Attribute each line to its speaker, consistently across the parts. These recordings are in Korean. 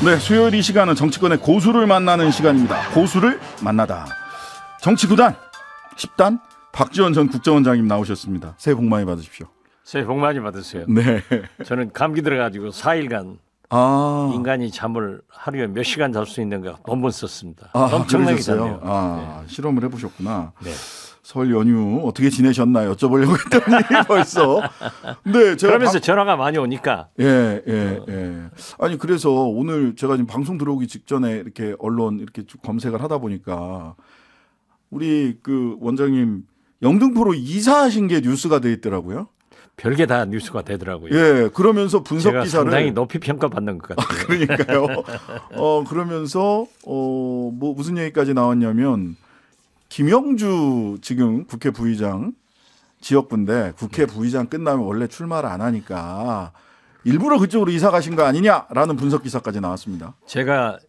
Speaker 1: 네, 수요일 이 시간은 정치권의 고수를 만나는 시간입니다. 고수를 만나다. 정치구단 10단 박지원 전 국정원장님 나오셨습니다. 새해 복 많이 받으십시오.
Speaker 2: 새해 복 많이 받으세요.
Speaker 1: 네.
Speaker 2: 저는 감기 들어가지고 4일간 인간이 잠을 하루에 몇 시간 잘 수 있는 거 논문 썼습니다. 엄청나게 잤네요.
Speaker 1: 네. 실험을 해보셨구나.
Speaker 2: 네.
Speaker 1: 설 연휴 어떻게 지내셨나요? 여쭤보려고 했더니 벌써. 네, 제가
Speaker 2: 그러면서 전화가 많이 오니까.
Speaker 1: 예. 아니 그래서 오늘 제가 지금 방송 들어오기 직전에 이렇게 언론 이렇게 쭉 검색을 하다 보니까 우리 그 원장님 영등포로 이사하신 게 뉴스가 돼 있더라고요.
Speaker 2: 별게 다 뉴스가 되더라고요.
Speaker 1: 예, 그러면서 분석
Speaker 2: 제가
Speaker 1: 기사를
Speaker 2: 상당히 높이 평가받는 것 같아요.
Speaker 1: 그러니까요. 그러면서 뭐 무슨 얘기까지 나왔냐면 김영주 지금 국회 부의장 지역구인데 국회 부의장 끝나면 원래 출마를 안 하니까 일부러 그쪽으로 이사 가신 거 아니냐라는 분석 기사까지 나왔습니다.
Speaker 2: 제가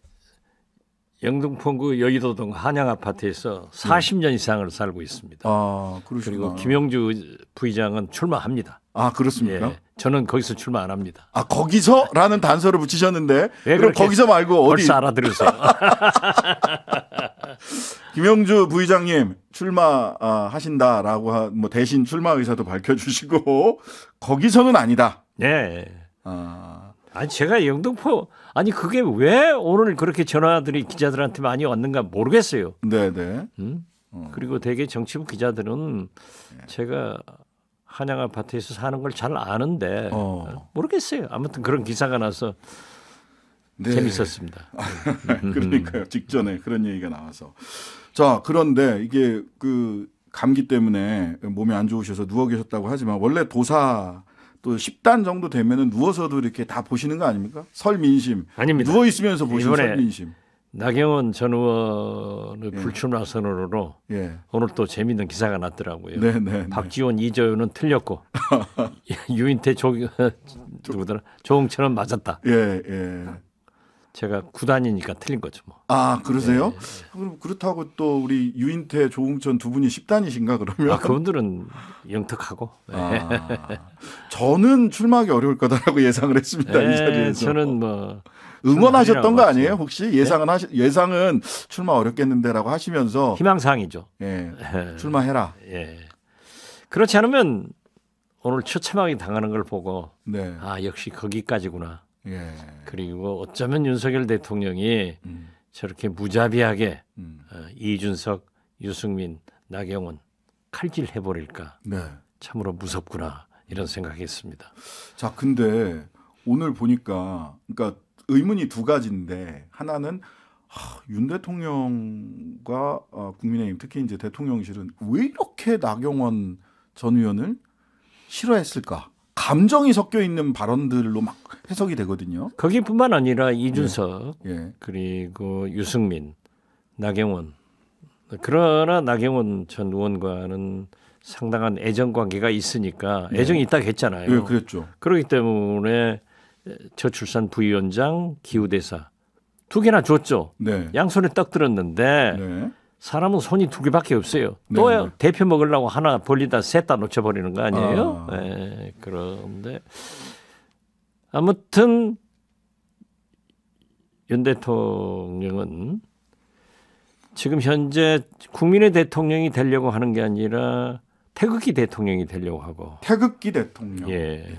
Speaker 2: 영등포구 여의도동 한양 아파트에서 40년 이상을 살고 있습니다.
Speaker 1: 아, 그러시구나.
Speaker 2: 그리고 김영주 부의장은 출마합니다.
Speaker 1: 아, 그렇습니까?
Speaker 2: 예, 저는 거기서 출마 안 합니다.
Speaker 1: 아, 거기서라는 단서를 붙이셨는데
Speaker 2: 왜
Speaker 1: 그럼 거기서 말고 어디?
Speaker 2: 벌써 알아들으세요.
Speaker 1: 김영주 부의장님 출마 하신다라고 뭐 대신 출마 의사도 밝혀주시고 거기서는 아니다.
Speaker 2: 네. 아니 제가 영등포 그게 왜 오늘 그렇게 전화들이 기자들한테 많이 왔는가 모르겠어요.
Speaker 1: 네네.
Speaker 2: 그리고 대개 정치부 기자들은 제가 한양 아파트에서 사는 걸 잘 아는데 모르겠어요. 아무튼 그런 기사가 나서
Speaker 1: 네.
Speaker 2: 재밌었습니다.
Speaker 1: 그러니까요. 직전에 그런 얘기가 나와서. 자, 그런데 이게 그 감기 때문에 몸이 안 좋으셔서 누워 계셨다고 하지만 원래 도사 또 10단 정도 되면은 누워서도 이렇게 다 보시는 거 아닙니까? 설 민심.
Speaker 2: 아닙니다.
Speaker 1: 누워 있으면서 보시는 설 민심.
Speaker 2: 나경원 전 의원의 불출마 선언으로
Speaker 1: 예.
Speaker 2: 오늘 또 재미있는 기사가 났더라고요.
Speaker 1: 네네.
Speaker 2: 박지원 이재호는 틀렸고 유인태 누구더라? 조홍천은 맞았다.
Speaker 1: 예.
Speaker 2: 제가 구단이니까 틀린 거죠. 뭐.
Speaker 1: 아, 그러세요?
Speaker 2: 네.
Speaker 1: 그럼 그렇다고 또 우리 유인태, 조홍천 두 분이 10단이신가 그러면?
Speaker 2: 그분들은 영특하고.
Speaker 1: 저는 출마하기 어려울 거다라고 예상을 했습니다. 이 자리에서.
Speaker 2: 저는 뭐
Speaker 1: 응원하셨던 거 아니에요? 혹시 예상은 출마 어렵겠는데라고 하시면서
Speaker 2: 희망사항이죠.
Speaker 1: 예, 출마해라.
Speaker 2: 예. 그렇지 않으면 오늘 처참하게 당하는 걸 보고
Speaker 1: 네.
Speaker 2: 역시 거기까지구나.
Speaker 1: 예.
Speaker 2: 그리고 어쩌면 윤석열 대통령이 저렇게 무자비하게 이준석, 유승민, 나경원 칼질해버릴까.
Speaker 1: 네.
Speaker 2: 참으로 무섭구나 이런 생각했습니다.
Speaker 1: 자, 근데 오늘 보니까 그러니까 의문이 두 가지인데 하나는 윤 대통령과 국민의힘 특히 이제 대통령실은 왜 이렇게 나경원 전 의원을 싫어했을까? 감정이 섞여 있는 발언들로 막 해석이 되거든요.
Speaker 2: 거기뿐만 아니라 이준석
Speaker 1: 예.
Speaker 2: 그리고 유승민, 나경원. 그러나 나경원 전 의원과는 상당한 애정 관계가 있으니까 애정이 있다고 했잖아요.
Speaker 1: 네, 그랬죠.
Speaker 2: 그렇기 때문에 저출산 부위원장, 기후대사 두 개나 줬죠.
Speaker 1: 네.
Speaker 2: 양손에 떡 들었는데
Speaker 1: 네.
Speaker 2: 사람은 손이 두 개밖에 없어요. 또
Speaker 1: 네.
Speaker 2: 대표 먹으려고 하나 벌리다 셋 다 놓쳐버리는 거 아니에요? 네, 그런데 아무튼 윤 대통령은 지금 현재 국민의 대통령이 되려고 하는 게 아니라 태극기 대통령이 되려고 하고.
Speaker 1: 태극기 대통령.
Speaker 2: 예.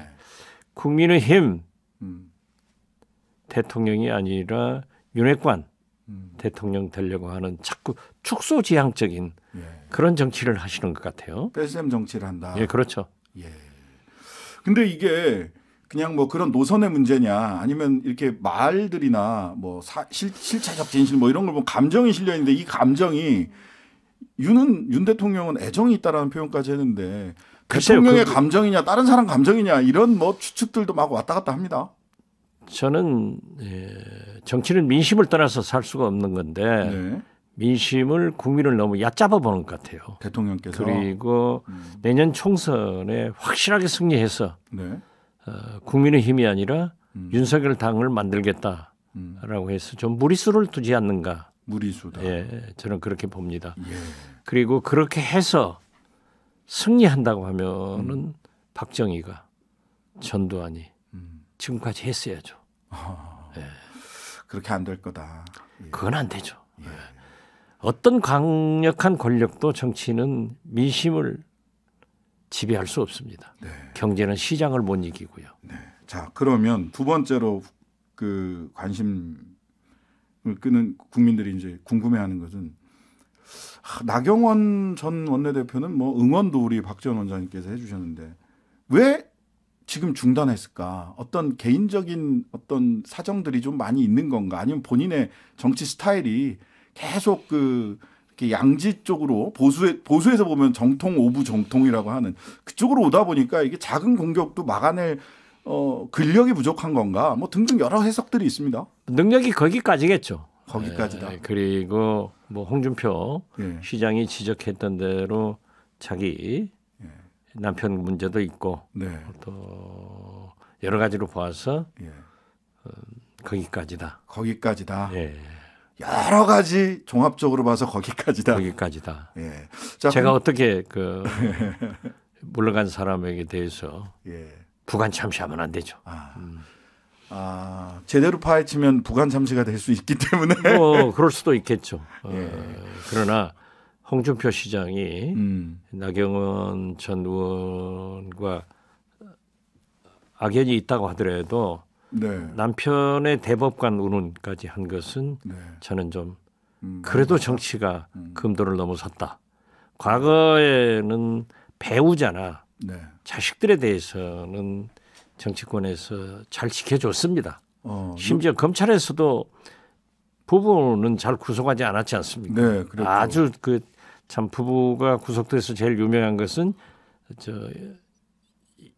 Speaker 2: 국민의힘
Speaker 1: 음.
Speaker 2: 대통령이 아니라 윤핵관 대통령 되려고 하는 자꾸 축소지향적인 그런 정치를 하시는 것 같아요.
Speaker 1: 뺄셈 정치를 한다.
Speaker 2: 예, 그렇죠.
Speaker 1: 예. 근데 이게 그냥 뭐 그런 노선의 문제냐 아니면 이렇게 말들이나 뭐 실체적 진실 뭐 이런 걸 보면 감정이 실려 있는데 이 감정이 윤 대통령은 애정이 있다라는 표현까지 했는데 대통령의 감정이냐 다른 사람 감정이냐 이런 뭐 추측들도 막 왔다 갔다 합니다.
Speaker 2: 저는 정치는 민심을 떠나서 살 수가 없는 건데
Speaker 1: 네.
Speaker 2: 민심을 국민을 너무 얕잡아 보는 것 같아요.
Speaker 1: 대통령께서.
Speaker 2: 그리고 내년 총선에 확실하게 승리해서
Speaker 1: 네.
Speaker 2: 국민의힘이 아니라 윤석열 당을 만들겠다라고 해서 좀 무리수를 두지 않는가.
Speaker 1: 무리수다.
Speaker 2: 예, 저는 그렇게 봅니다.
Speaker 1: 예.
Speaker 2: 그리고 그렇게 해서 승리한다고 하면은 박정희가 전두환이 지금까지 했어야죠.
Speaker 1: 아.
Speaker 2: 예.
Speaker 1: 그렇게 안 될 거다. 예.
Speaker 2: 그건 안 되죠. 예. 어떤 강력한 권력도 정치는 민심을 지배할 수 없습니다.
Speaker 1: 네.
Speaker 2: 경제는 시장을 못 이기고요.
Speaker 1: 네. 자, 그러면 두 번째로 그 관심을 끄는 국민들이 이제 궁금해하는 것은 나경원 전 원내대표는 뭐 응원도 우리 박지원 원장님께서 해주셨는데 왜 지금 중단했을까? 어떤 개인적인 어떤 사정들이 좀 많이 있는 건가? 아니면 본인의 정치 스타일이 계속 이렇게 양지 쪽으로 보수에서 보면 정통 오부 정통이라고 하는 그쪽으로 오다 보니까 이게 작은 공격도 막아낼 근력이 부족한 건가? 뭐 등등 여러 해석들이 있습니다.
Speaker 2: 능력이 거기까지겠죠.
Speaker 1: 거기까지다.
Speaker 2: 그리고 뭐 홍준표
Speaker 1: 예.
Speaker 2: 시장이 지적했던 대로 자기 남편 문제도 있고
Speaker 1: 네.
Speaker 2: 또 여러 가지로 보아서
Speaker 1: 예.
Speaker 2: 거기까지다.
Speaker 1: 거기까지다.
Speaker 2: 예.
Speaker 1: 여러 가지 종합적으로 봐서 거기까지다.
Speaker 2: 거기까지다.
Speaker 1: 예. 자,
Speaker 2: 제가 어떻게 물러간 사람에게 대해서
Speaker 1: 예.
Speaker 2: 부관 참시하면 안 되죠.
Speaker 1: 제대로 파헤치면 부관 참시가 될 수 있기 때문에.
Speaker 2: 그럴 수도 있겠죠.
Speaker 1: 예.
Speaker 2: 그러나 홍준표 시장이 나경원 전 의원과 악연이 있다고 하더라도
Speaker 1: 네.
Speaker 2: 남편의 대법관 운운까지 한 것은
Speaker 1: 네.
Speaker 2: 저는 좀 그래도 정치가 금도를 넘어섰다. 과거에는 배우자나
Speaker 1: 네.
Speaker 2: 자식들에 대해서는 정치권에서 잘 지켜줬습니다. 심지어 검찰에서도 부부는 잘 구속하지 않았지 않습니까?
Speaker 1: 네, 그렇죠.
Speaker 2: 아주 참 부부가 구속돼서 제일 유명한 것은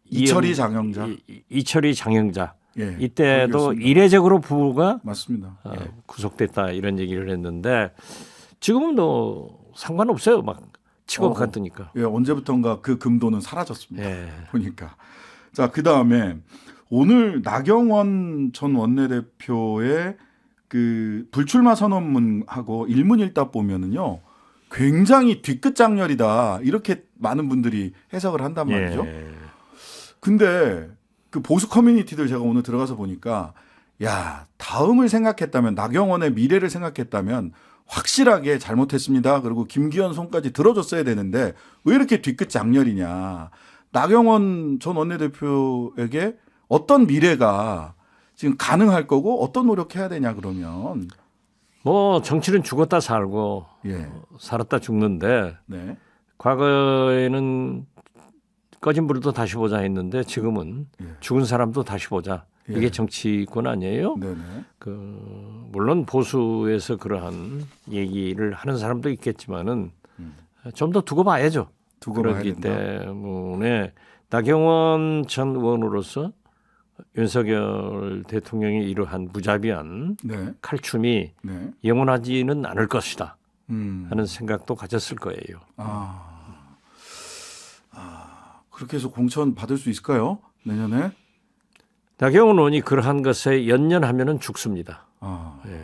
Speaker 1: 이철희 장영자.
Speaker 2: 이철희 장영자.
Speaker 1: 예,
Speaker 2: 이때도
Speaker 1: 그러겠습니다.
Speaker 2: 이례적으로 부부가
Speaker 1: 맞습니다. 예.
Speaker 2: 구속됐다 이런 얘기를 했는데 지금은 상관없어요. 막 치고 갔으니까.
Speaker 1: 예, 언제부턴가 그 금도는 사라졌습니다.
Speaker 2: 예.
Speaker 1: 보니까. 자, 그다음에 오늘 나경원 전 원내대표의 그 불출마 선언문하고 일문일답 보면은요. 굉장히 뒤끝 장렬이다. 이렇게 많은 분들이 해석을 한단 말이죠.
Speaker 2: 예.
Speaker 1: 근데 그 보수 커뮤니티들 제가 오늘 들어가서 보니까 야, 다음을 생각했다면 나경원의 미래를 생각했다면 확실하게 잘못했습니다. 그리고 김기현 손까지 들어줬어야 되는데 왜 이렇게 뒤끝 장렬이냐. 나경원 전 원내대표에게 어떤 미래가 지금 가능할 거고 어떤 노력해야 되냐 그러면.
Speaker 2: 뭐 정치는 죽었다 살고
Speaker 1: 예.
Speaker 2: 살았다 죽는데
Speaker 1: 네.
Speaker 2: 과거에는 꺼진 불도 다시 보자 했는데 지금은 죽은 사람도 다시 보자. 이게 정치권 아니에요?
Speaker 1: 네네.
Speaker 2: 물론 보수에서 그러한 얘기를 하는 사람도 있겠지만은 좀 더 두고 봐야죠. 그렇기 때문에 나경원 전 의원으로서 윤석열 대통령이 이러한 무자비한
Speaker 1: 네.
Speaker 2: 칼춤이
Speaker 1: 네.
Speaker 2: 영원하지는 않을 것이다 하는 생각도 가졌을 거예요.
Speaker 1: 그렇게 해서 공천 받을 수 있을까요? 내년에?
Speaker 2: 나경원 의원이 그러한 것에 연연하면은 죽습니다.
Speaker 1: 예.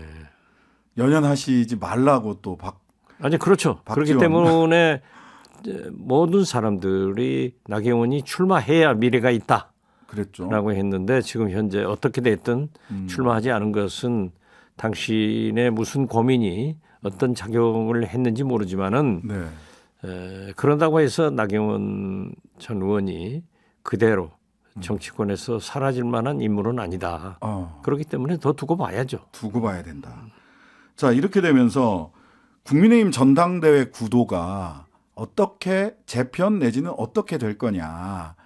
Speaker 1: 연연하시지 말라고 또
Speaker 2: 아니 그렇죠. 그렇기 때문에 모든 사람들이 나경원이 출마해야 미래가 있다.
Speaker 1: 그랬죠.
Speaker 2: 라고 했는데 지금 현재 어떻게 됐든 출마하지 않은 것은 당신의 무슨 고민이 어떤 작용을 했는지 모르지만은 그런다고 해서 나경원 전 의원이 그대로 정치권에서 사라질 만한 인물은 아니다. 그렇기 때문에 더 두고 봐야죠.
Speaker 1: 두고 봐야 된다. 자, 이렇게 되면서 국민의힘 전당대회 구도가 어떻게 재편 내지는 어떻게 될 거냐.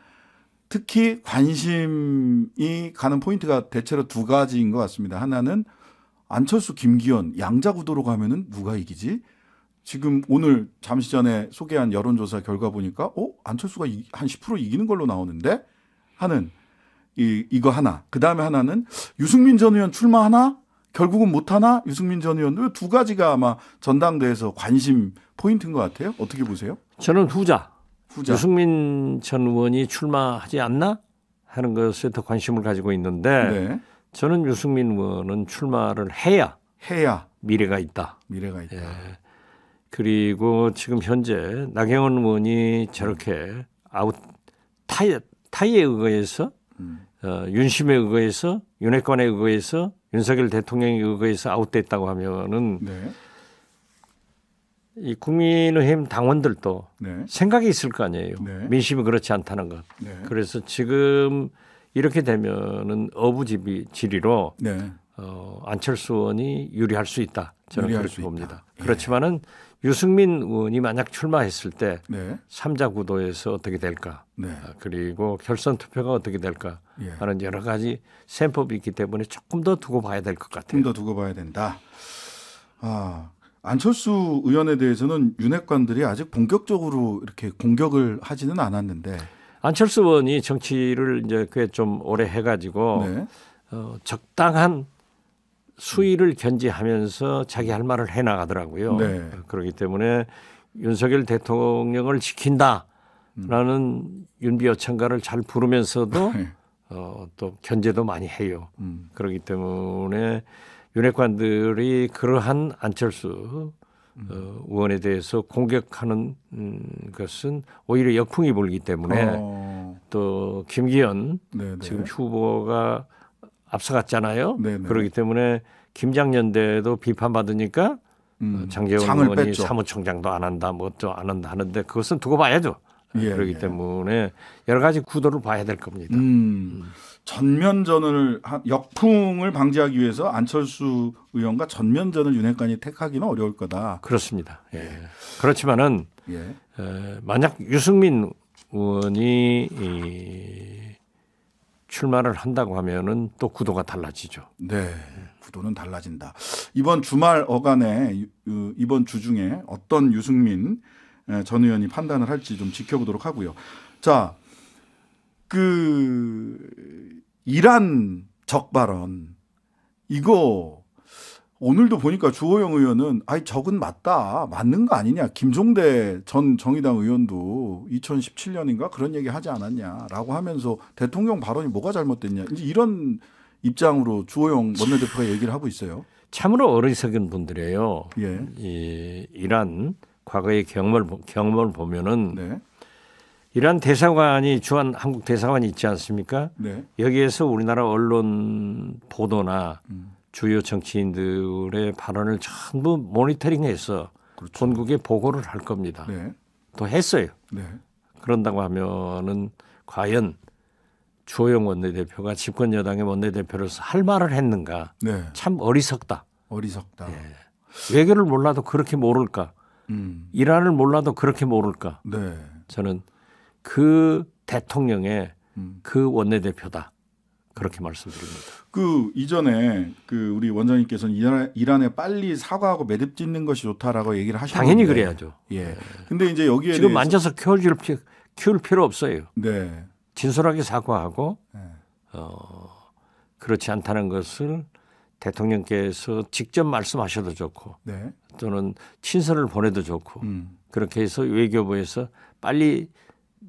Speaker 1: 특히 관심이 가는 포인트가 대체로 두 가지인 것 같습니다. 하나는 안철수, 김기현 양자 구도로 가면은 누가 이기지? 지금 오늘 잠시 전에 소개한 여론조사 결과 보니까 안철수가 한 10% 이기는 걸로 나오는데 하는 이거 하나. 그다음에 하나는 유승민 전 의원 출마하나? 결국은 못하나? 유승민 전 의원. 두 가지가 아마 전당대회에서 관심 포인트인 것 같아요. 어떻게 보세요?
Speaker 2: 저는 후자. 유승민 전 의원이 출마하지 않나 하는 것에 더 관심을 가지고 있는데 저는 유승민 의원은 출마를 해야 미래가 있다. 예. 그리고 지금 현재 나경원 의원이 저렇게 타이에 의거해서 윤심에 의거해서 윤핵관에 의거해서 윤석열 대통령이 그거에서 아웃됐다고 하면은
Speaker 1: 네.
Speaker 2: 이 국민의힘 당원들도
Speaker 1: 네.
Speaker 2: 생각이 있을 거 아니에요.
Speaker 1: 네.
Speaker 2: 민심이 그렇지 않다는 것.
Speaker 1: 네.
Speaker 2: 그래서 지금 이렇게 되면은 어부지리로
Speaker 1: 네.
Speaker 2: 안철수 의원이 유리할 수 있다. 저는
Speaker 1: 유리할
Speaker 2: 그렇게
Speaker 1: 수
Speaker 2: 봅니다.
Speaker 1: 있다.
Speaker 2: 그렇지만은 유승민 의원이 만약 출마했을 때
Speaker 1: 네.
Speaker 2: 3자 구도에서 어떻게 될까?
Speaker 1: 네.
Speaker 2: 그리고 결선 투표가 어떻게 될까?
Speaker 1: 예.
Speaker 2: 하는 여러 가지 셈법이 있기 때문에 조금 더 두고 봐야 될 것 같아요.
Speaker 1: 좀 더 두고 봐야 된다. 안철수 의원에 대해서는 윤핵관들이 아직 본격적으로 이렇게 공격을 하지는 않았는데
Speaker 2: 안철수 의원이 정치를 이제 꽤 좀 오래 해가지고
Speaker 1: 네.
Speaker 2: 적당한 수위를 견지하면서 자기 할 말을 해 나가더라고요.
Speaker 1: 네.
Speaker 2: 그렇기 때문에 윤석열 대통령을 지킨다라는 윤비어천가를 잘 부르면서도
Speaker 1: 네.
Speaker 2: 또 견제도 많이 해요. 그렇기 때문에 윤핵관들이 그러한 안철수 의원에 대해서 공격하는 것은 오히려 역풍이 불기 때문에 또 김기현
Speaker 1: 네네.
Speaker 2: 지금 후보가 앞서갔잖아요.
Speaker 1: 네네.
Speaker 2: 그렇기 때문에 김장연대도 비판받으니까 장제원
Speaker 1: 장을
Speaker 2: 의원이
Speaker 1: 뺐죠.
Speaker 2: 사무총장도 안 한다, 뭣도 안 한다 하는데 그것은 두고 봐야죠.
Speaker 1: 예,
Speaker 2: 그렇기
Speaker 1: 예.
Speaker 2: 때문에 여러 가지 구도를 봐야 될 겁니다.
Speaker 1: 전면전을 역풍을 방지하기 위해서 안철수 의원과 전면전을 윤핵관이 택하기는 어려울 거다.
Speaker 2: 그렇습니다. 예. 그렇지만은
Speaker 1: 예.
Speaker 2: 만약 유승민 의원이 출마를 한다고 하면은 또 구도가 달라지죠.
Speaker 1: 네, 구도는 달라진다. 이번 주말 어간에 이번 주 중에 어떤 유승민 전 의원이 판단을 할지 좀 지켜보도록 하고요. 자, 이란 적 발언 이거 오늘도 보니까 주호영 의원은 적은 맞는 거 아니냐. 김종대 전 정의당 의원도 2017년인가 그런 얘기 하지 않았냐라고 하면서 대통령 발언이 뭐가 잘못됐냐. 이제 이런 입장으로 주호영 원내대표가 얘기를 하고 있어요.
Speaker 2: 참으로 어리석은 분들이에요.
Speaker 1: 예.
Speaker 2: 이란 과거의 경험을 보면은
Speaker 1: 네.
Speaker 2: 이란 대사관이 주한 한국 대사관이 있지 않습니까?
Speaker 1: 네.
Speaker 2: 여기에서 우리나라 언론 보도나 주요 정치인들의 발언을 전부 모니터링해서
Speaker 1: 그렇죠.
Speaker 2: 본국에 보고를 할 겁니다.
Speaker 1: 네.
Speaker 2: 또 했어요.
Speaker 1: 네.
Speaker 2: 그런다고 하면은 과연 주호영 원내대표가 집권 여당의 원내대표로서 할 말을 했는가?
Speaker 1: 네.
Speaker 2: 참 어리석다.
Speaker 1: 어리석다.
Speaker 2: 예. 외교를 몰라도 그렇게 모를까? 이란을 몰라도 그렇게 모를까?
Speaker 1: 네.
Speaker 2: 저는 그 대통령의 그 원내대표다. 그렇게 말씀드립니다.
Speaker 1: 이전에 우리 원장님께서는 이란에 빨리 사과하고 매듭 짓는 것이 좋다라고 얘기를 하셨는데
Speaker 2: 당연히 그래야죠.
Speaker 1: 예. 근데 이제 여기에
Speaker 2: 지금
Speaker 1: 대해서
Speaker 2: 만져서 키울 필요 없어요.
Speaker 1: 네.
Speaker 2: 진솔하게 사과하고
Speaker 1: 네.
Speaker 2: 그렇지 않다는 것을 대통령께서 직접 말씀하셔도 좋고
Speaker 1: 네.
Speaker 2: 또는 친서를 보내도 좋고 그렇게 해서 외교부에서 빨리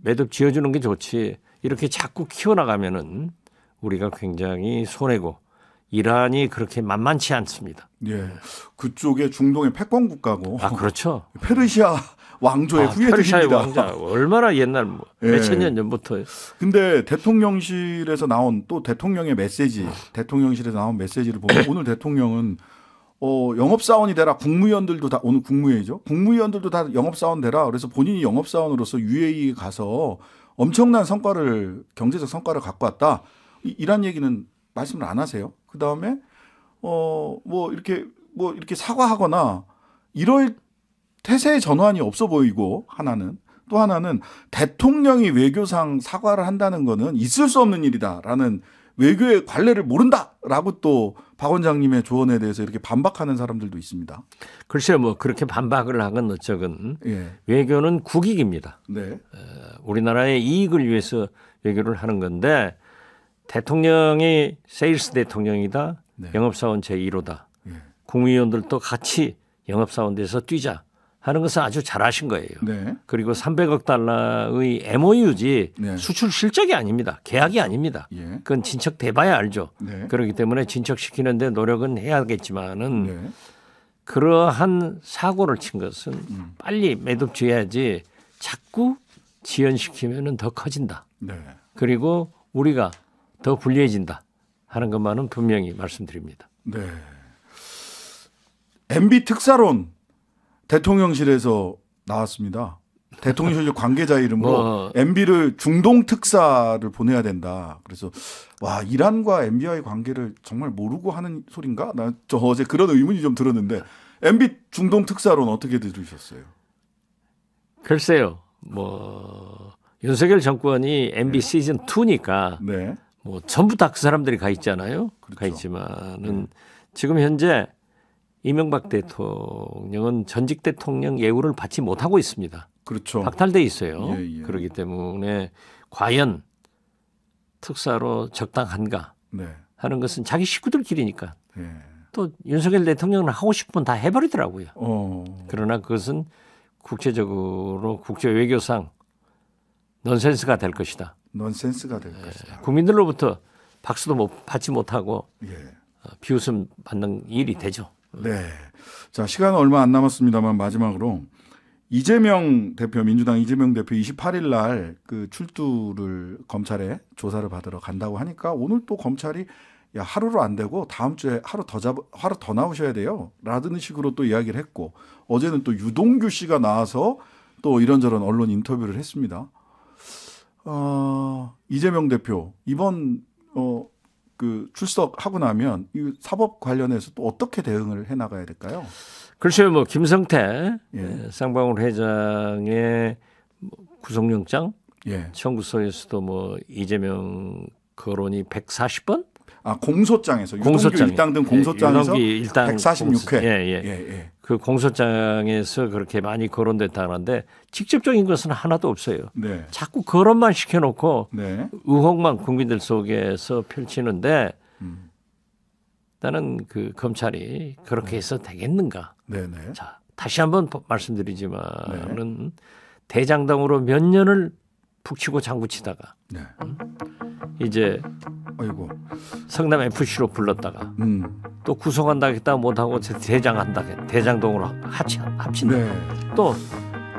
Speaker 2: 매듭 지어주는 게 좋지 이렇게 자꾸 키워나가면은 우리가 굉장히 손해고 이란이 그렇게 만만치 않습니다.
Speaker 1: 예. 그쪽에 중동의 패권 국가고
Speaker 2: 그렇죠.
Speaker 1: 페르시아 왕조의 후예들입니다.
Speaker 2: 페르시아의 왕자 얼마나 옛날 몇천 년 전부터.
Speaker 1: 근데 대통령실에서 나온 또 대통령의 메시지, 대통령실에서 나온 메시지를 보면 오늘 대통령은 영업사원이 되라. 국무위원들도 다 오늘 국무회의죠. 국무위원들도 다 영업사원 되라. 그래서 본인이 영업사원으로서 UAE 가서 엄청난 경제적 성과를 갖고 왔다. 이란 얘기는 말씀을 안 하세요. 그 다음에 이렇게 사과하거나 이럴 태세의 전환이 없어 보이고 또 하나는 대통령이 외교상 사과를 한다는 거는 있을 수 없는 일이다라는 외교의 관례를 모른다라고 또 박 원장님의 조언에 대해서 이렇게 반박하는 사람들도 있습니다.
Speaker 2: 글쎄요, 그렇게 반박을 하건 어쩌건
Speaker 1: 예.
Speaker 2: 외교는 국익입니다.
Speaker 1: 네.
Speaker 2: 우리나라의 이익을 위해서 외교를 하는 건데 대통령이 세일스 대통령이다.
Speaker 1: 네.
Speaker 2: 영업사원 제1호다.
Speaker 1: 예.
Speaker 2: 국무위원들도 같이 영업사원 돼서 뛰자 하는 것은 아주 잘하신 거예요.
Speaker 1: 네.
Speaker 2: 그리고 300억 달러의 MOU지
Speaker 1: 네.
Speaker 2: 수출 실적이 아닙니다. 계약이 아닙니다.
Speaker 1: 예.
Speaker 2: 그건 진척돼봐야 알죠.
Speaker 1: 네.
Speaker 2: 그렇기 때문에 진척시키는데 노력은 해야겠지만은
Speaker 1: 네.
Speaker 2: 그러한 사고를 친 것은 빨리 매듭 지어야지 자꾸 지연시키면은 더 커진다.
Speaker 1: 네.
Speaker 2: 그리고 우리가 더 불리해진다 하는 것만은 분명히 말씀드립니다.
Speaker 1: 네. MB 특사론 대통령실에서 나왔습니다. 대통령실 관계자 이름으로 MB를 중동 특사를 보내야 된다. 그래서 와, 이란과 MB와의 관계를 정말 모르고 하는 소린가? 저 어제 그런 의문이 좀 들었는데 MB 중동 특사론 어떻게 들으셨어요?
Speaker 2: 글쎄요. 윤석열 정권이 MB 시즌 2니까
Speaker 1: 네.
Speaker 2: 전부 다 그 사람들이 가 있잖아요.
Speaker 1: 그렇죠.
Speaker 2: 가 있지만은 지금 현재 이명박 대통령은 전직 대통령 예우를 받지 못하고 있습니다.
Speaker 1: 그렇죠.
Speaker 2: 박탈돼 있어요.
Speaker 1: 예, 예.
Speaker 2: 그렇기 때문에 과연 특사로 적당한가 하는 것은 자기 식구들끼리니까.
Speaker 1: 예.
Speaker 2: 또 윤석열 대통령은 하고 싶으면 다 해버리더라고요. 그러나 그것은 국제적으로 국제 외교상 넌센스가 될 것이다.
Speaker 1: 넌센스가 될 것이다.
Speaker 2: 국민들로부터 박수도 받지 못하고
Speaker 1: 예.
Speaker 2: 비웃음 받는 일이 되죠.
Speaker 1: 네. 자, 시간은 얼마 안 남았습니다만 마지막으로 이재명 대표, 민주당 이재명 대표 28일 날 그 출두를 검찰에 조사를 받으러 간다고 하니까 오늘 또 검찰이 야, 하루로 안 되고 다음 주에 하루 더 나오셔야 돼요. 라는 식으로 또 이야기를 했고 어제는 또 유동규 씨가 나와서 또 이런저런 언론 인터뷰를 했습니다. 이재명 대표 이번 그 출석하고 나면 이 사법 관련해서 또 어떻게 대응을 해 나가야 될까요?
Speaker 2: 글쎄요, 김성태
Speaker 1: 쌍방울
Speaker 2: 회장의 구속영장
Speaker 1: 예.
Speaker 2: 청구서에서도 이재명 거론이 140번?
Speaker 1: 공소장에서 유동규 일당 등 공소장에서 146회.
Speaker 2: 예. 그 공소장에서 그렇게 많이 거론됐다는데 직접적인 것은 하나도 없어요.
Speaker 1: 네.
Speaker 2: 자꾸 거론만 시켜놓고 의혹만 국민들 속에서 펼치는데 나는 그 검찰이 그렇게 해서 되겠는가? 자, 다시 한번 말씀드리지만은 대장동으로 몇 년을 북치고 장구치다가 이제 성남 FC로 불렀다가 또 구속한다겠다 못하고 대장동으로 합친다. 또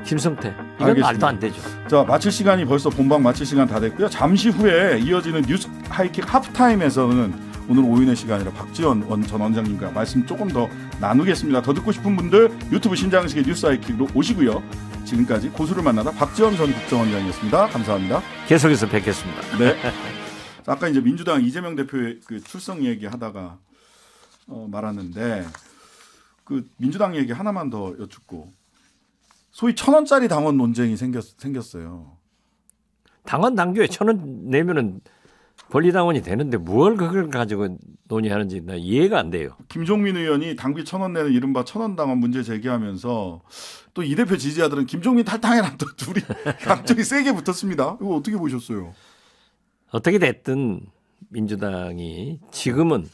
Speaker 2: 김성태 이건 알겠습니다. 말도 안 되죠.
Speaker 1: 자, 마칠 시간이 벌써 본방 마칠 시간 다 됐고요. 잠시 후에 이어지는 뉴스 하이킥 하프타임에서는 오늘 오윤의 시간이라 박지원 전 원장님과 말씀 조금 더 나누겠습니다. 더 듣고 싶은 분들 유튜브 신장식의 뉴스 하이킥으로 오시고요. 지금까지 고수를 만나다 박지원 전 국정원장이었습니다. 감사합니다.
Speaker 2: 계속해서 뵙겠습니다.
Speaker 1: 네. 아까 이제 민주당 이재명 대표의 그 출석 얘기하다가 말았는데 그 민주당 얘기 하나만 더 여쭙고 소위 1,000원짜리 당원 논쟁이 생겼어요.
Speaker 2: 당원 당규에 1,000원 내면은 권리당원이 되는데 뭘 그걸 가지고 논의하는지 나 이해가 안 돼요.
Speaker 1: 김종민 의원이 당비 1,000원 내는 이른바 1,000원 당원 문제 제기하면서 또 이 대표 지지자들은 김종민 탈당해라 또 둘이 갑자기 세게 붙었습니다. 이거 어떻게 보셨어요?
Speaker 2: 어떻게 됐든 민주당이 지금은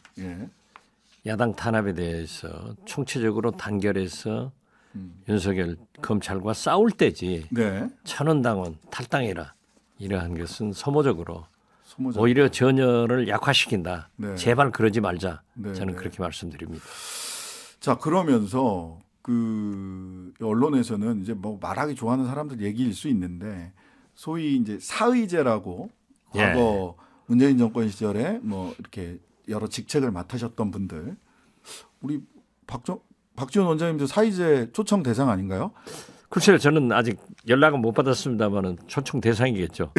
Speaker 2: 야당 탄압에 대해서 총체적으로 단결해서 윤석열 검찰과 싸울 때지 1,000원 당원 탈당해라 이러한 것은 소모적으로 오히려 전열을 약화시킨다. 제발 그러지 말자. 저는 그렇게 말씀드립니다.
Speaker 1: 자, 그러면서 그 언론에서는 이제 말하기 좋아하는 사람들 얘기일 수 있는데 소위 이제 사의제라고 과거 문재인 정권 시절에 이렇게 여러 직책을 맡으셨던 분들 우리 박지원 원장님도 사의제 초청 대상 아닌가요?
Speaker 2: 글쎄요, 저는 아직 연락은 못 받았습니다만은 초청 대상이겠죠.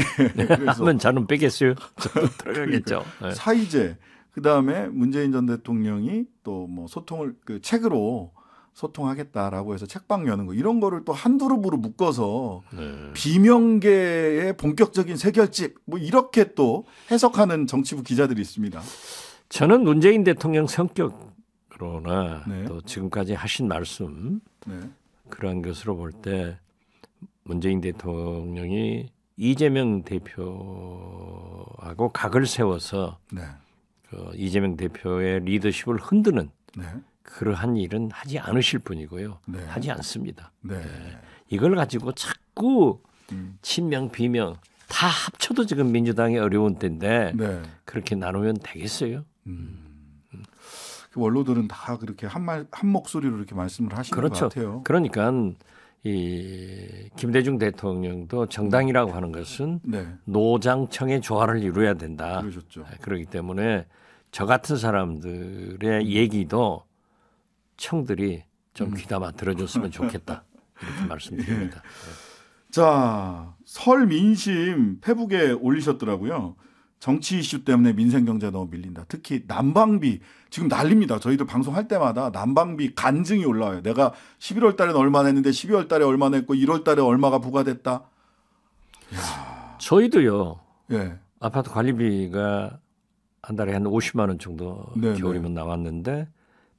Speaker 2: 하면 저는 빼겠어요. 저도 들어가겠죠.
Speaker 1: 사의제 그다음에 문재인 전 대통령이 또 소통을 그 책으로 소통하겠다라고 해서 책방 여는 거 이런 거를 또 한두릅으로 묶어서 비명계의 본격적인 세결집 이렇게 또 해석하는 정치부 기자들이 있습니다.
Speaker 2: 저는 문재인 대통령 성격으로나 또 지금까지 하신 말씀 그러한 것으로 볼 때 문재인 대통령이 이재명 대표하고 각을 세워서 그 이재명 대표의 리더십을 흔드는 그러한 일은 하지 않으실 분이고요. 하지 않습니다. 이걸 가지고 자꾸 친명 비명 다 합쳐도 지금 민주당이 어려운 때인데 그렇게 나누면 되겠어요?
Speaker 1: 원로들은 다 그렇게 한 목소리로 이렇게 말씀을 하시는 것 같아요.
Speaker 2: 그러니까 이 김대중 대통령도 정당이라고 하는 것은 노장청의 조화를 이루어야 된다.
Speaker 1: 그러셨죠.
Speaker 2: 그렇기 때문에 저 같은 사람들의 얘기도 청들이 좀 귀담아 들어줬으면 좋겠다. 이렇게 말씀드립니다.
Speaker 1: 자, 설 민심 페북에 올리셨더라고요. 정치 이슈 때문에 민생 경제 너무 밀린다. 특히 난방비 지금 난립니다. 저희도 방송할 때마다 난방비 간증이 올라와요. 내가 11월 달에는 얼마 냈는데 12월 달에 얼마 냈고 1월 달에 얼마가 부과됐다. 이야.
Speaker 2: 저희도요.
Speaker 1: 예.
Speaker 2: 아파트 관리비가 한 달에 한 50만 원 정도
Speaker 1: 네네.
Speaker 2: 겨울이면 나왔는데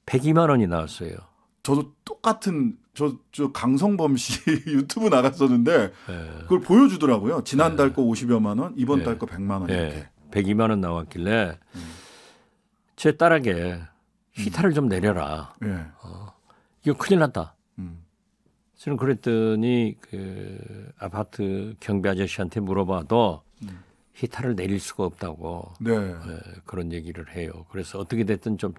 Speaker 2: 102만 원이 나왔어요.
Speaker 1: 저도 똑같은 저 강성범 씨 유튜브 나갔었는데
Speaker 2: 네.
Speaker 1: 그걸 보여주더라고요. 지난달 거 50여만 원, 이번 달 거 100만 원 이렇게.
Speaker 2: 102만 원 나왔길래 제 딸에게 히타를 좀 내려라. 이거 큰일 났다. 저는 그랬더니 그 아파트 경비 아저씨한테 물어봐도 히타를 내릴 수가 없다고 그런 얘기를 해요. 그래서 어떻게 됐든 좀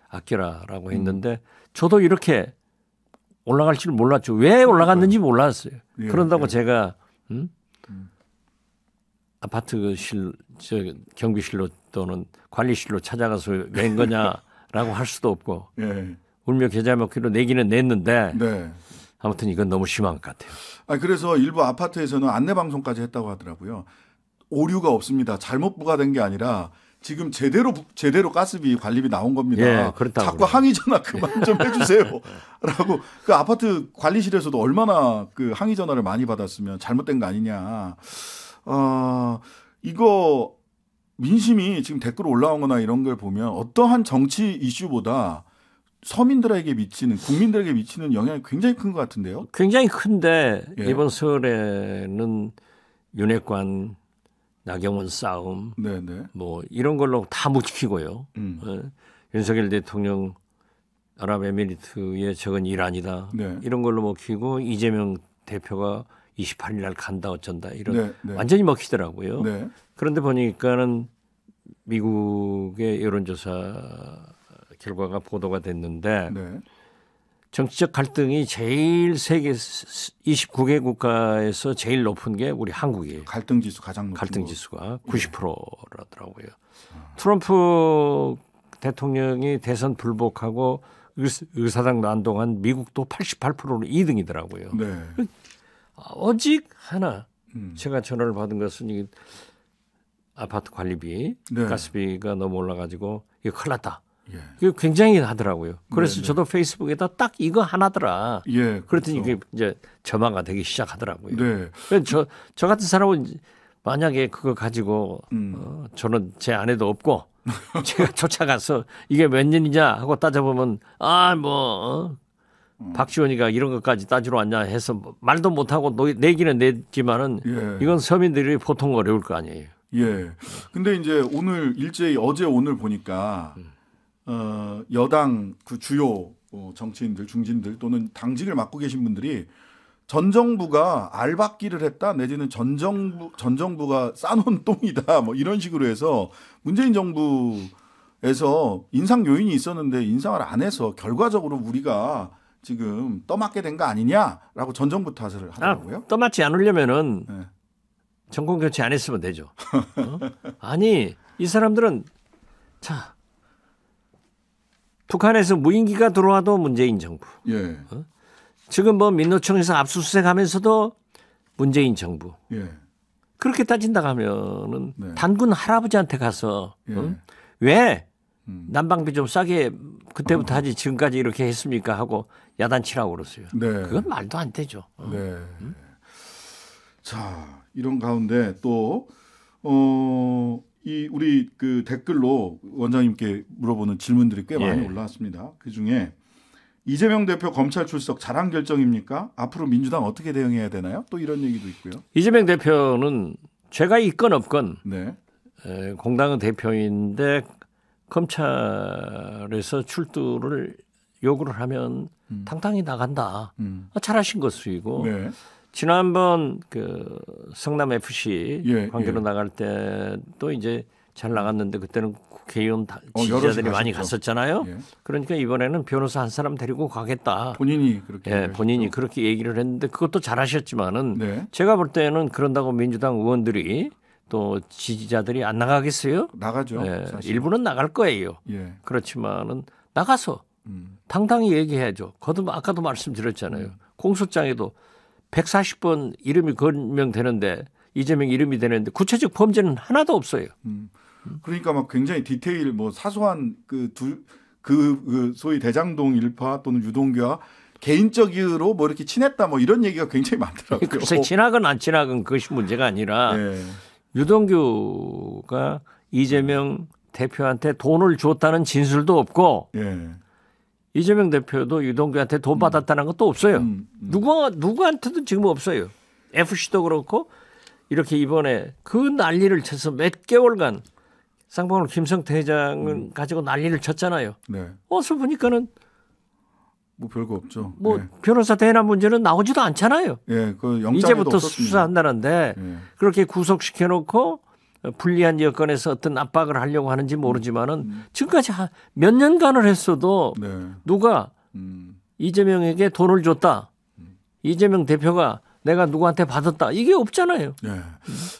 Speaker 2: 아껴라라고 했는데 저도 이렇게 올라갈 줄 몰랐죠. 왜 올라갔는지 몰랐어요. 그런다고 제가 아파트실 경비실로 또는 관리실로 찾아가서 낸 거냐라고 할 수도 없고 울며 겨자 먹기로 내기는 냈는데 아무튼 이건 너무 심한 것 같아요.
Speaker 1: 그래서 일부 아파트에서는 안내 방송까지 했다고 하더라고요. 오류가 없습니다. 잘못 부과된 게 아니라 지금 제대로 가스비 관리비 나온 겁니다. 자꾸 그래요. 항의 전화 그만 좀 해주세요라고 그 아파트 관리실에서도 얼마나 그 항의 전화를 많이 받았으면 잘못된 거 아니냐. 이거 민심이 지금 댓글 올라오거나 이런 걸 보면 어떠한 정치 이슈보다 서민들에게 미치는 국민들에게 미치는 영향이 굉장히 큰 것 같은데요.
Speaker 2: 굉장히 큰데 이번 설에는 윤핵관 나경원 싸움 뭐 이런 걸로 다 못 지키고요. 윤석열 대통령 아랍에미리트에 적은 일 아니다. 이런 걸로 먹히고 이재명 대표가 28일 날 간다 어쩐다 이런 완전히 먹히더라고요. 그런데 보니까는 미국의 여론조사 결과가 보도가 됐는데 정치적 갈등이 제일 세계 29개 국가에서 제일 높은 게 우리 한국이에요.
Speaker 1: 갈등 지수 가장 높은
Speaker 2: 갈등 지수가 90%라더라고요. 트럼프 대통령이 대선 불복하고 의사당 난동한 미국도 88%로 2등이더라고요. 오직 하나 제가 전화를 받은 것은 이 아파트 관리비, 가스비가 너무 올라가지고 이거 큰일 났다. 이거 굉장히 하더라고요. 그래서 저도 페이스북에다 딱 이거 하나더라. 그랬더니 이게 이제 점화가 되기 시작하더라고요. 그래서 저 같은 사람은 만약에 그거 가지고 저는 제 아내도 없고 제가 쫓아가서 이게 몇 년이냐 하고 따져보면 박지원이가 이런 것까지 따지러 왔냐 해서 말도 못하고 내기는 냈지만은 이건 서민들이 보통 어려울 거 아니에요.
Speaker 1: 근데 이제 오늘 일제히 어제 오늘 보니까 여당 그 주요 정치인들 중진들 또는 당직을 맡고 계신 분들이 전 정부가 알박기를 했다 내지는 전 정부가 싸놓은 똥이다 뭐 이런 식으로 해서 문재인 정부에서 인상 요인이 있었는데 인상을 안 해서 결과적으로 우리가 지금 떠맡게 된 거 아니냐라고 전 정부 탓을 하더라고요.
Speaker 2: 떠맡지 않으려면은 정권 교체 안 했으면 되죠. 아니 이 사람들은 자 북한에서 무인기가 들어와도 문재인 정부. 지금 뭐 민노총에서 압수수색하면서도 문재인 정부. 그렇게 따진다 하면은 단군 할아버지한테 가서 왜 난방비 좀 싸게 그때부터 하지 지금까지 이렇게 했습니까 하고 야단치라고 그러세요. 그건 말도 안 되죠.
Speaker 1: 자 이런 가운데 또 이 우리 그 댓글로 원장님께 물어보는 질문들이 꽤 많이 올라왔습니다. 그 중에 이재명 대표 검찰 출석 잘한 결정입니까? 앞으로 민주당 어떻게 대응해야 되나요? 또 이런 얘기도 있고요.
Speaker 2: 이재명 대표는 죄가 있건 없건 공당의 대표인데 검찰에서 출두를 요구를 하면 당당히 나간다. 잘하신 것이고 지난번 그 성남 FC 관계로 나갈 때도 이제 잘 나갔는데 그때는 국회의원 지지자들이 많이 갔었잖아요. 그러니까 이번에는 변호사 한 사람 데리고 가겠다.
Speaker 1: 본인이 그렇게
Speaker 2: 본인이 그렇게 얘기를 했는데 그것도 잘하셨지만은 제가 볼 때는 그런다고 민주당 의원들이 또 지지자들이 안 나가겠어요?
Speaker 1: 나가죠.
Speaker 2: 예, 일부는 나갈 거예요.
Speaker 1: 예.
Speaker 2: 그렇지만은 나가서 당당히 얘기해야죠. 아까도 말씀드렸잖아요. 공소장에도 140번 이름이 거명되는데 이재명 이름이 되는데 구체적 범죄는 하나도 없어요.
Speaker 1: 그러니까 막 굉장히 디테일 뭐 사소한 그 소위 대장동 일파 또는 유동규와 개인적으로 뭐 이렇게 친했다 뭐 이런 얘기가 굉장히 많더라고요.
Speaker 2: 글쎄 친하건 안 친하건 그것이 문제가 아니라
Speaker 1: 예.
Speaker 2: 유동규가 이재명 대표한테 돈을 줬다는 진술도 없고
Speaker 1: 예.
Speaker 2: 이재명 대표도 유동규한테 돈 받았다는 것도 없어요. 누구한테도 지금 없어요. FC도 그렇고 이렇게 이번에 그 난리를 쳐서 몇 개월간 쌍방울 김성태 회장은 가지고 난리를 쳤잖아요.
Speaker 1: 네.
Speaker 2: 어서 보니까는
Speaker 1: 뭐 별거 없죠.
Speaker 2: 뭐
Speaker 1: 예.
Speaker 2: 변호사 대납 문제는 나오지도 않잖아요.
Speaker 1: 예, 그 영장에도
Speaker 2: 이제부터
Speaker 1: 없었습니다.
Speaker 2: 수사한다는데
Speaker 1: 예.
Speaker 2: 그렇게 구속시켜 놓고 불리한 여건에서 어떤 압박을 하려고 하는지 모르지만은 지금까지 몇 년간을 했어도
Speaker 1: 네.
Speaker 2: 누가 이재명에게 돈을 줬다. 이재명 대표가 내가 누구한테 받았다. 이게 없잖아요.
Speaker 1: 네.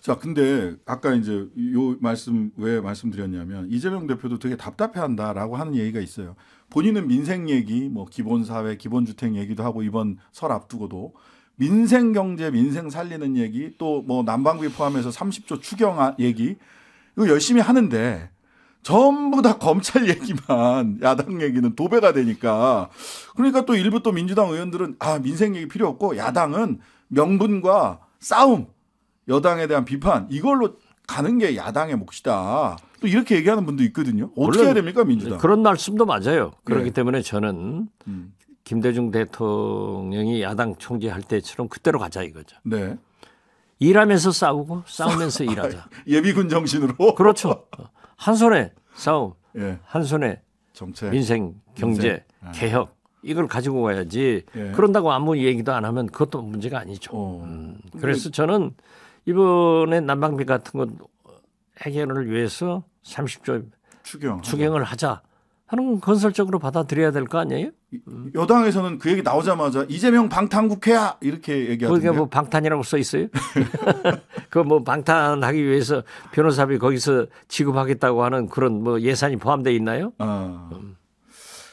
Speaker 1: 자, 근데 아까 이제 요 말씀 왜 말씀드렸냐면 이재명 대표도 되게 답답해한다라고 하는 얘기가 있어요. 본인은 민생 얘기, 뭐 기본사회, 기본주택 얘기도 하고 이번 설 앞두고도 민생 경제, 민생 살리는 얘기 또 뭐 난방비 포함해서 30조 추경 얘기 이거 열심히 하는데 전부 다 검찰 얘기만 야당 얘기는 도배가 되니까 그러니까 또 일부 또 민주당 의원들은 민생 얘기 필요 없고 야당은 명분과 싸움, 여당에 대한 비판 이걸로 가는 게 야당의 몫이다. 또 이렇게 얘기하는 분도 있거든요. 어떻게 해야 됩니까 민주당?
Speaker 2: 그런 말씀도 맞아요. 그렇기
Speaker 1: 네.
Speaker 2: 때문에 저는 김대중 대통령이 야당 총재할 때처럼 그때로 가자 이거죠.
Speaker 1: 네.
Speaker 2: 일하면서 싸우고 싸우면서 일하자.
Speaker 1: 예비군 정신으로.
Speaker 2: 그렇죠. 한 손에 싸움,
Speaker 1: 예.
Speaker 2: 한 손에
Speaker 1: 정책,
Speaker 2: 민생, 경제, 개혁 이걸 가지고 가야지.
Speaker 1: 예.
Speaker 2: 그런다고 아무 얘기도 안 하면 그것도 문제가 아니죠. 그래서 저는 이번에 난방비 같은 것 해결을 위해서 30조 추경을 하자 하는 건설적으로 받아들여야 될 거 아니에요?
Speaker 1: 여당에서는 그 얘기 나오자마자 이재명 방탄국회야 이렇게 얘기하던데.
Speaker 2: 그게 뭐 방탄이라고 써 있어요? 그 뭐 방탄하기 위해서 변호사비 거기서 지급하겠다고 하는 그런 뭐 예산이 포함되어 있나요?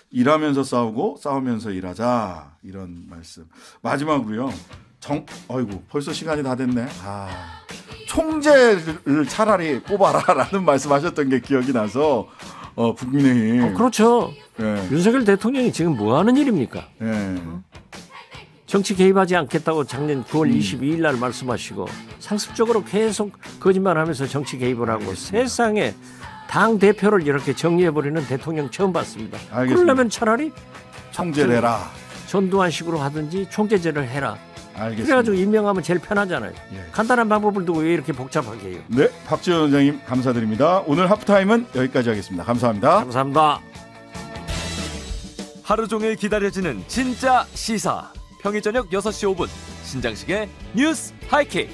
Speaker 1: 일하면서 싸우고 싸우면서 일하자 이런 말씀. 마지막으로요. 아이고 벌써 시간이 다 됐네. 총재를 차라리 뽑아라라는 말씀하셨던 게 기억이 나서 국민의힘.
Speaker 2: 그렇죠.
Speaker 1: 네.
Speaker 2: 윤석열 대통령이 지금 뭐 하는 일입니까?
Speaker 1: 네.
Speaker 2: 정치 개입하지 않겠다고 작년 9월 22일 날 말씀하시고 상습적으로 계속 거짓말하면서 정치 개입을 하고 세상에 당 대표를 이렇게 정리해버리는 대통령 처음 봤습니다.
Speaker 1: 알겠습니다.
Speaker 2: 그러려면 차라리
Speaker 1: 총재를 해라.
Speaker 2: 전두환식으로 하든지 총재제를 해라.
Speaker 1: 알겠습니다.
Speaker 2: 그래가지고 임명하면 제일 편하잖아요.
Speaker 1: 예.
Speaker 2: 간단한 방법을 두고 왜 이렇게 복잡하게 해요?
Speaker 1: 네, 박지원 원장님 감사드립니다. 오늘 하프타임은 여기까지 하겠습니다. 감사합니다.
Speaker 2: 감사합니다.
Speaker 3: 하루 종일 기다려지는 진짜 시사. 평일 저녁 6시 5분 신장식의 뉴스 하이킥.